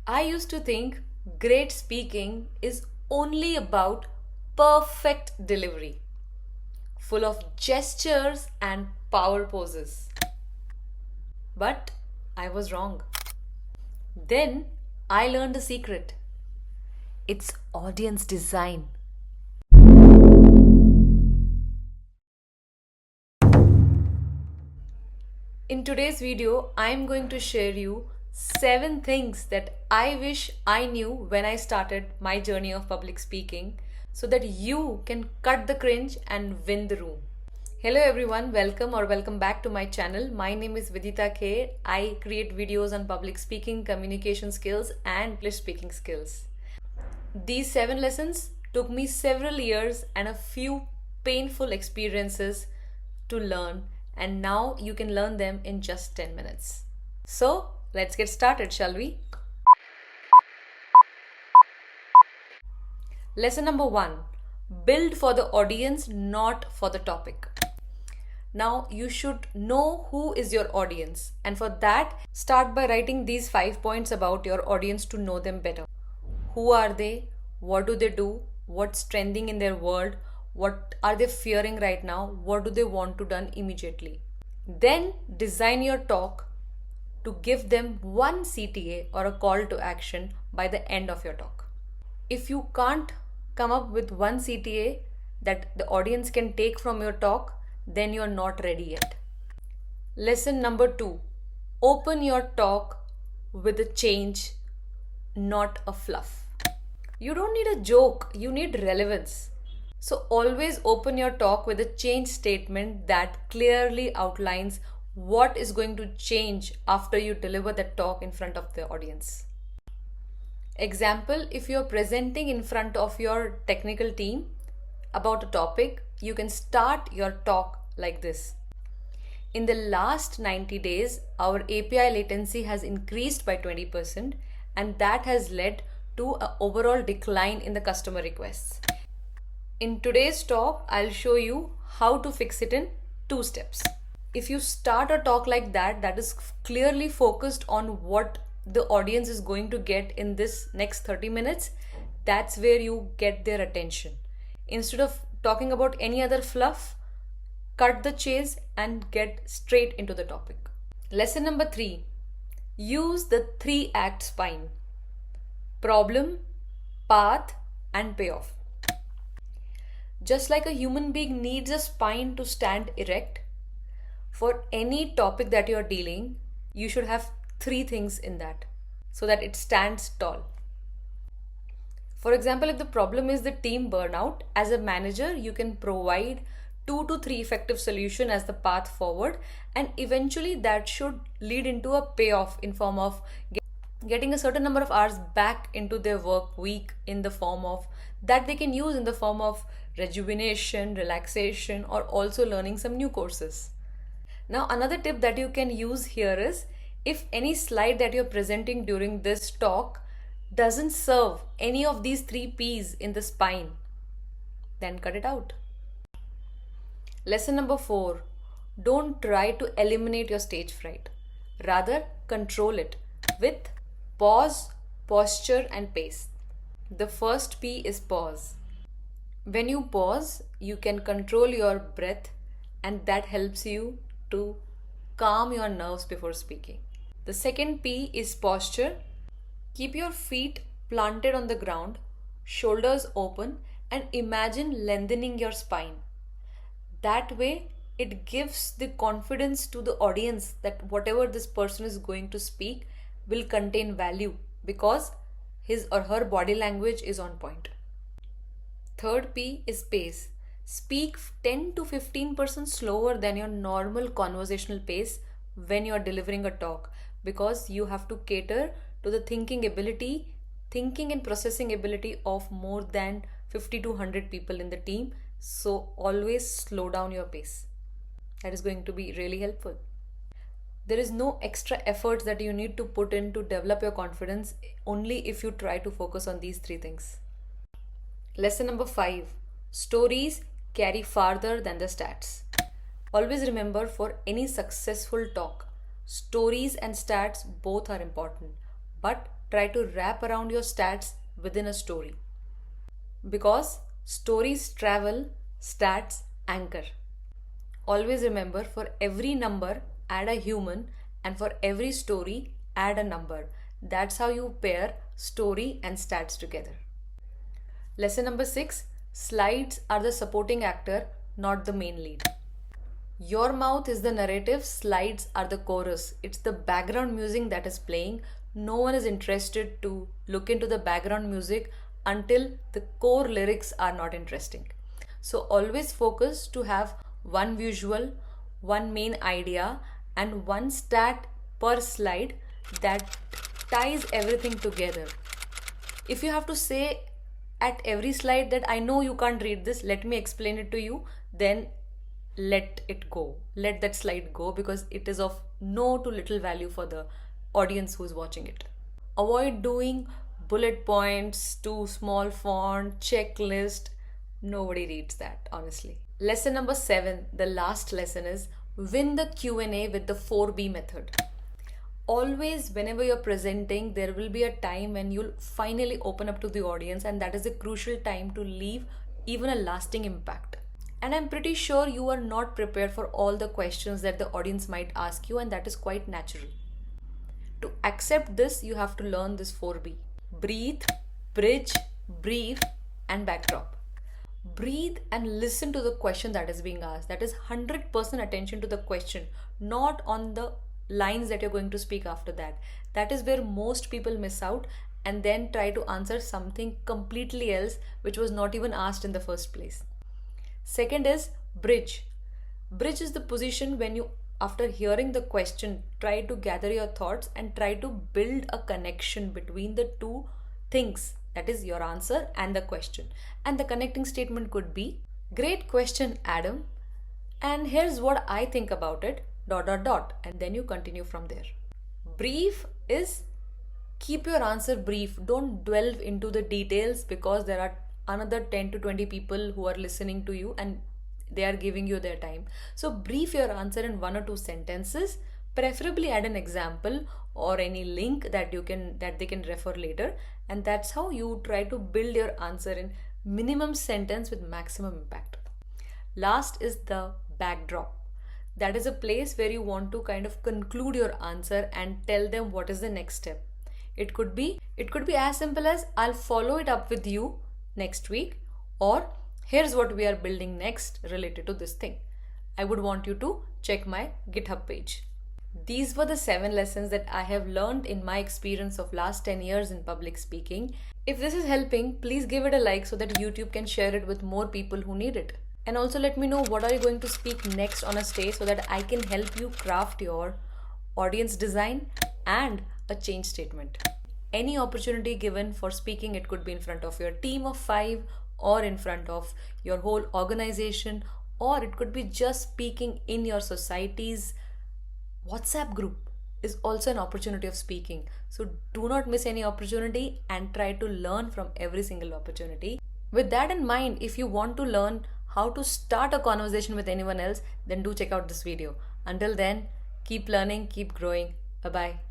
I used to think great speaking is only about perfect delivery, full of gestures and power poses. But I was wrong. Then I learned a secret. It's audience design. In today's video, I'm going to share you 7 things that I wish I knew when I started my journey of public speaking so that you can cut the cringe and win the room. Hello everyone, welcome back to my channel. My name is Vidita K. I create videos on public speaking, communication skills and English speaking skills. These 7 lessons took me several years and a few painful experiences to learn, and now you can learn them in just 10 minutes. So, let's get started, shall we? Lesson number 1. Build for the audience, not for the topic. Now, you should know who is your audience, and for that, start by writing these 5 points about your audience to know them better. Who are they? What do they do? What's trending in their world? What are they fearing right now? What do they want to done immediately? Then design your talk to give them one CTA or a call to action by the end of your talk. If you can't come up with one CTA that the audience can take from your talk, then you're not ready yet. Lesson number 2. Open your talk with a change, not a fluff. You don't need a joke, you need relevance. So always open your talk with a change statement that clearly outlines what is going to change after you deliver that talk in front of the audience. Example, if you're presenting in front of your technical team about a topic, you can start your talk like this. In the last 90 days, our API latency has increased by 20%, and that has led to an overall decline in the customer requests. In today's talk, I'll show you how to fix it in 2 steps. If you start a talk like that, that is clearly focused on what the audience is going to get in this next 30 minutes, that's where you get their attention. Instead of talking about any other fluff, cut the chase and get straight into the topic. Lesson number 3. Use the 3-act spine. Problem, path, and payoff. Just like a human being needs a spine to stand erect, for any topic that you're dealing, you should have 3 things in that so that it stands tall. For example, if the problem is the team burnout, as a manager, you can provide 2 to 3 effective solutions as the path forward, and eventually that should lead into a payoff in form of getting a certain number of hours back into their work week in the form of that they can use in the form of rejuvenation, relaxation, or also learning some new courses. Now, another tip that you can use here is if any slide that you're presenting during this talk doesn't serve any of these 3 P's in the spine, then cut it out. Lesson number 4. Don't try to eliminate your stage fright. Rather, control it with pause, posture, and pace. The first P is pause. When you pause, you can control your breath, and that helps you to calm your nerves before speaking. The second P is posture. Keep your feet planted on the ground, shoulders open, and imagine lengthening your spine. That way, it gives the confidence to the audience that whatever this person is going to speak will contain value because his or her body language is on point. Third P is pace. Speak 10 to 15% slower than your normal conversational pace when you are delivering a talk, because you have to cater to the thinking and processing ability of more than 50 to 100 people in the team. So always slow down your pace. That is going to be really helpful. There is no extra efforts that you need to put in to develop your confidence only if you try to focus on these 3 things. Lesson number 5. Stories carry farther than the stats. Always remember, for any successful talk, stories and stats both are important, but try to wrap around your stats within a story. Because stories travel, stats anchor. Always remember, for every number, add a human, and for every story, add a number. That's how you pair story and stats together. Lesson number 6, slides are the supporting actor, not the main lead. Your mouth is the narrative, slides are the chorus. It's the background music that is playing. No one is interested to look into the background music until the core lyrics are not interesting. So always focus to have one visual, one main idea, and one stat per slide that ties everything together. If you have to say at every slide that I know you can't read this, let me explain it to you, then let it go. Let that slide go, because it is of no to little value for the audience who's watching it. Avoid doing bullet points, too small font, checklist. Nobody reads that, honestly. Lesson number 7, the last lesson, is win the Q&A with the 4B method. Always, whenever you're presenting, there will be a time when you'll finally open up to the audience, and that is a crucial time to leave even a lasting impact. And I'm pretty sure you are not prepared for all the questions that the audience might ask you, and that is quite natural. To accept this, you have to learn this 4B: breathe, bridge, brief, and backdrop. Breathe and listen to the question that is being asked. That is 100% attention to the question, not on the lines that you're going to speak after that. That is where most people miss out and then try to answer something completely else which was not even asked in the first place. Second is bridge. Bridge is the position when you, after hearing the question, try to gather your thoughts and try to build a connection between the two things, that is your answer and the question. And the connecting statement could be, great question, Adam, and here's what I think about it, ... and then you continue from there. Brief is, keep your answer brief. Don't delve into the details, because there are another 10 to 20 people who are listening to you and they are giving you their time. So brief your answer in 1 or 2 sentences. Preferably add an example or any link that they can refer later, and that's how you try to build your answer in minimum sentence with maximum impact. Last is the backdrop. That is a place where you want to kind of conclude your answer and tell them what is the next step. It could be as simple as, I'll follow it up with you next week, or here's what we are building next related to this thing. I would want you to check my GitHub page. These were the 7 lessons that I have learned in my experience of last 10 years in public speaking. If this is helping, please give it a like so that YouTube can share it with more people who need it. And also let me know what are you going to speak next on a stage so that I can help you craft your audience design and a change statement. Any opportunity given for speaking, it could be in front of your team of 5 or in front of your whole organization, or it could be just speaking in your society's WhatsApp group, is also an opportunity of speaking. So do not miss any opportunity and try to learn from every single opportunity. With that in mind, if you want to learn how to start a conversation with anyone else, then do check out this video. Until then, keep learning, keep growing. Bye-bye.